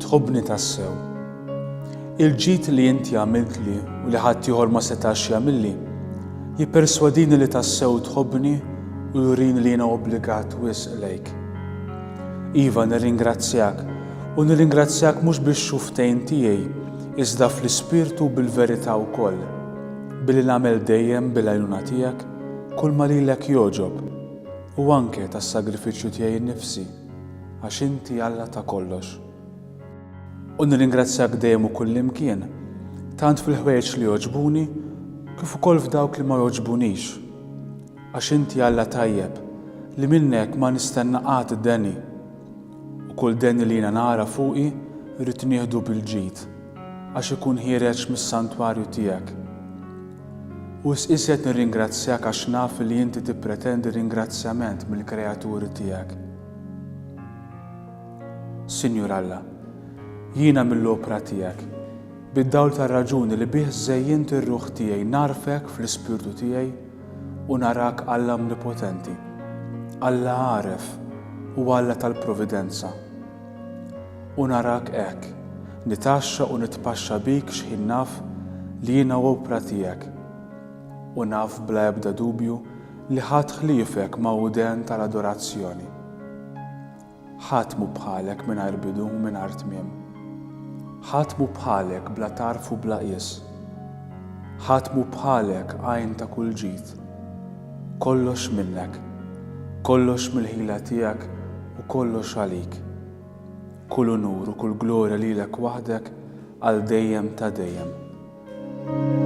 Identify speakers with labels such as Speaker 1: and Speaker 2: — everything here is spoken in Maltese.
Speaker 1: tħobbni tassew. Il-ġid li inti għamiltli u li ħadd ieħor ma setax jagħmilli jipperswadini li tassew tħobbni u jurini li jiena obbligat wisq lejk. Iva, nirringrazzjak u nirringrazzjak mhux bix-xuftejn tiegħi iżda fl-ispirtu bil-verità wkoll, billi nagħmel dejjem bil-għajnuna tiegħek kull ma lilek jogħġob u anke tas-sagrifiċċju tiegħi nnifsi għax inti Alla ta' kollox. U nirringrazzjak dejjem u kull imkien, tant fil-ħwejjeġ li jogħġbuni kif ukoll f'dawk li ma jogħġbunix. Għax inti Alla tajjeb li minnek ma nistenna qatt deni u kull deni li jiena nara fuqi rrid nieħdu bil-ġid għax ikun ħireġ mis-santwarju tiegħek. U isqiset nirringrazzjak għax naf li inti tippretendi ringrazzjament mill-kreaturi tiegħek. Sinjur Alla, jiena mill-opra tiegħek, bid-dawl tar-raġuni li bih żejjint ir-ruħ tiegħi narfek fl-ispirtu tiegħi u narak Alla omnipotenti, Alla għaref u Alla tal-providenza. U narak hekk, nitaxxa u nitpaxxa bik x'ħin naf li jiena opra tiegħek u naf bla ebda dubju li ħadd ħliefek mawden tal-adorazzjoni. Ħadd mhu bħalek mingħajr bidu u mingħajr tmiem. Ħadd mhu bħalek bla tarf u bla qies. Ħadd mhu bħalek għajn ta' kull ġid. Kollox minnek, kollox mill-ħila tiegħek u kollox għalik. Kull unur u kull glorja lilek waħdek għal dejjem ta' dejjem.